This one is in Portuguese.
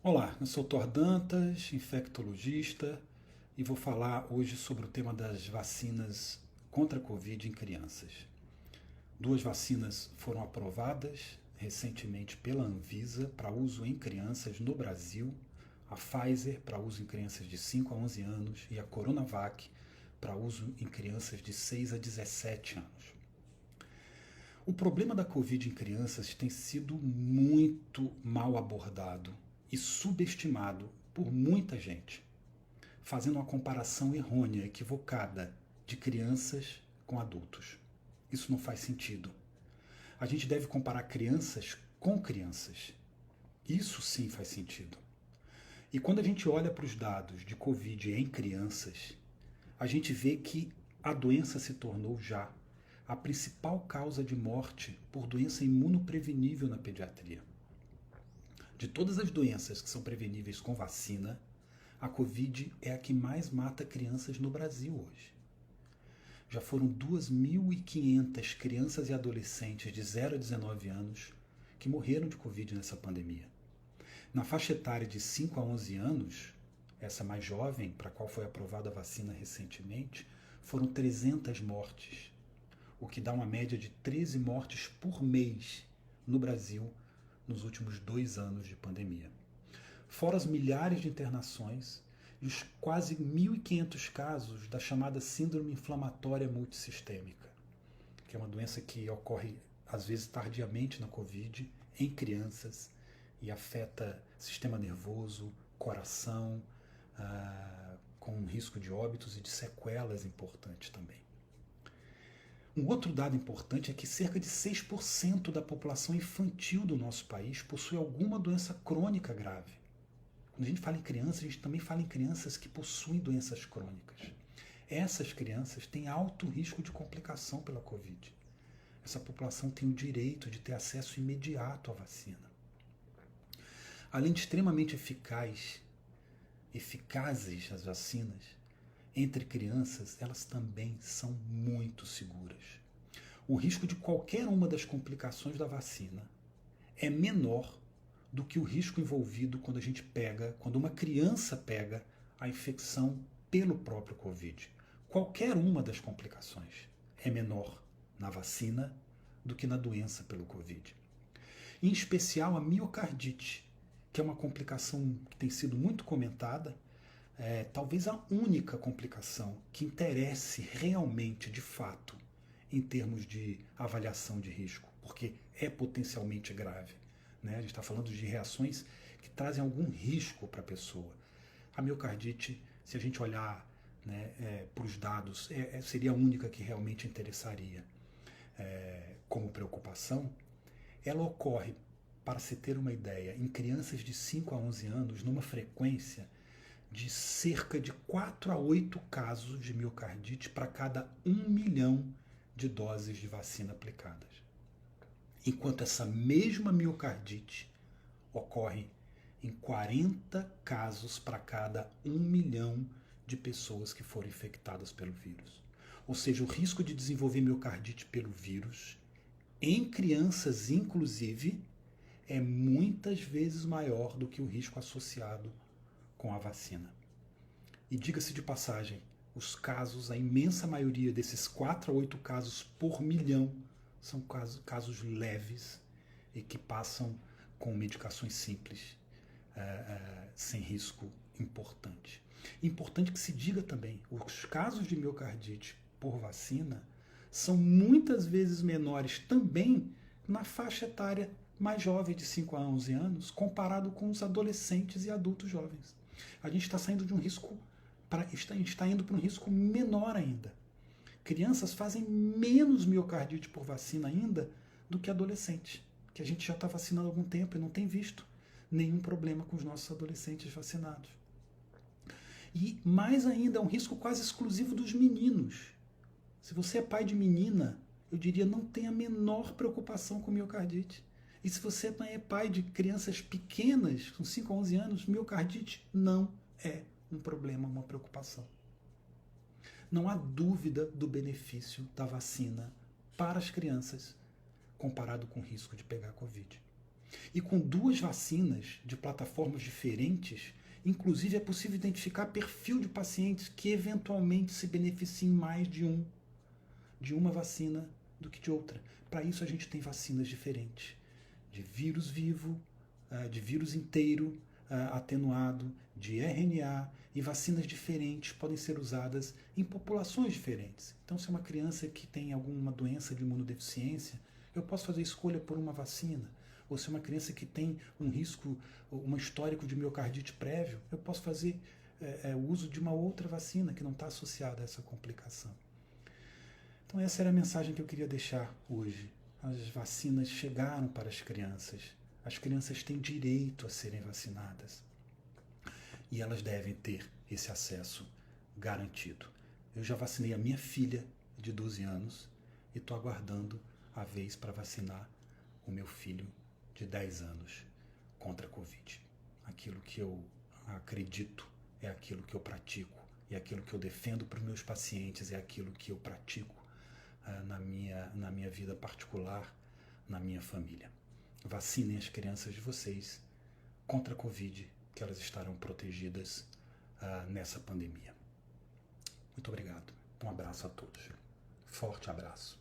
Olá, eu sou Thor Dantas, infectologista, e vou falar hoje sobre o tema das vacinas contra a Covid em crianças. Duas vacinas foram aprovadas recentemente pela Anvisa para uso em crianças no Brasil: a Pfizer para uso em crianças de 5 a 11 anos e a Coronavac para uso em crianças de 6 a 17 anos. O problema da Covid em crianças tem sido muito mal abordado e subestimado por muita gente, fazendo uma comparação errônea, equivocada, de crianças com adultos. Isso não faz sentido. A gente deve comparar crianças com crianças. Isso sim faz sentido. E quando a gente olha para os dados de Covid em crianças, a gente vê que a doença se tornou já a principal causa de morte por doença imunoprevenível na pediatria. De todas as doenças que são preveníveis com vacina, a Covid é a que mais mata crianças no Brasil hoje. Já foram 2.500 crianças e adolescentes de 0 a 19 anos que morreram de Covid nessa pandemia. Na faixa etária de 5 a 11 anos, essa mais jovem, para a qual foi aprovada a vacina recentemente, foram 300 mortes, o que dá uma média de 13 mortes por mês no Brasil nos últimos 2 anos de pandemia. Fora as milhares de internações e os quase 1.500 casos da chamada síndrome inflamatória multissistêmica, que é uma doença que ocorre às vezes tardiamente na Covid, em crianças, e afeta sistema nervoso, coração, com risco de óbitos e de sequelas importantes também. Um outro dado importante é que cerca de 6% da população infantil do nosso país possui alguma doença crônica grave. Quando a gente fala em crianças, a gente também fala em crianças que possuem doenças crônicas. Essas crianças têm alto risco de complicação pela Covid. Essa população tem o direito de ter acesso imediato à vacina. Além de extremamente eficazes as vacinas, entre crianças elas também são muito seguras. O risco de qualquer uma das complicações da vacina é menor do que o risco envolvido quando uma criança pega a infecção pelo próprio Covid. Qualquer uma das complicações é menor na vacina do que na doença pelo Covid. Em especial a miocardite, que é uma complicação que tem sido muito comentada, talvez a única complicação que interesse realmente, de fato, em termos de avaliação de risco, porque é potencialmente grave. Né? A gente está falando de reações que trazem algum risco para a pessoa. A miocardite, se a gente olhar, né, para os dados, seria a única que realmente interessaria como preocupação. Ela ocorre, para se ter uma ideia, em crianças de 5 a 11 anos, numa frequência de cerca de 4 a 8 casos de miocardite para cada 1 milhão de doses de vacina aplicadas. Enquanto essa mesma miocardite ocorre em 40 casos para cada 1 milhão de pessoas que foram infectadas pelo vírus. Ou seja, o risco de desenvolver miocardite pelo vírus, em crianças inclusive, é muitas vezes maior do que o risco associado com a vacina. E diga-se de passagem, os casos, a imensa maioria desses 4 a 8 casos por milhão, são casos leves e que passam com medicações simples, sem risco importante. Importante que se diga também, os casos de miocardite por vacina são muitas vezes menores também na faixa etária mais jovem de 5 a 11 anos, comparado com os adolescentes e adultos jovens. A gente está saindo de um risco, a gente está indo para um risco menor ainda. Crianças fazem menos miocardite por vacina ainda do que adolescentes, que a gente já está vacinando há algum tempo e não tem visto nenhum problema com os nossos adolescentes vacinados. E mais ainda, é um risco quase exclusivo dos meninos. Se você é pai de menina, eu diria não tenha a menor preocupação com miocardite. E se você é pai de crianças pequenas, com 5 a 11 anos, miocardite não é um problema, uma preocupação. Não há dúvida do benefício da vacina para as crianças comparado com o risco de pegar Covid. E com 2 vacinas de plataformas diferentes, inclusive é possível identificar perfil de pacientes que eventualmente se beneficiem mais de uma vacina do que de outra. Para isso a gente tem vacinas diferentes, de vírus vivo, de vírus inteiro, atenuado, de RNA, e vacinas diferentes podem ser usadas em populações diferentes. Então, se é uma criança que tem alguma doença de imunodeficiência, eu posso fazer escolha por uma vacina. Ou se é uma criança que tem um risco, um histórico de miocardite prévio, eu posso fazer o uso de uma outra vacina que não está associada a essa complicação. Então essa era a mensagem que eu queria deixar hoje. As vacinas chegaram para as crianças. As crianças têm direito a serem vacinadas. E elas devem ter esse acesso garantido. Eu já vacinei a minha filha de 12 anos e estou aguardando a vez para vacinar o meu filho de 10 anos contra a Covid. Aquilo que eu acredito é aquilo que eu pratico, é aquilo que eu defendo para os meus pacientes, é aquilo que eu pratico na minha vida particular, na minha família. Vacinem as crianças de vocês contra a Covid, que elas estarão protegidas nessa pandemia. Muito obrigado. Um abraço a todos. Forte abraço.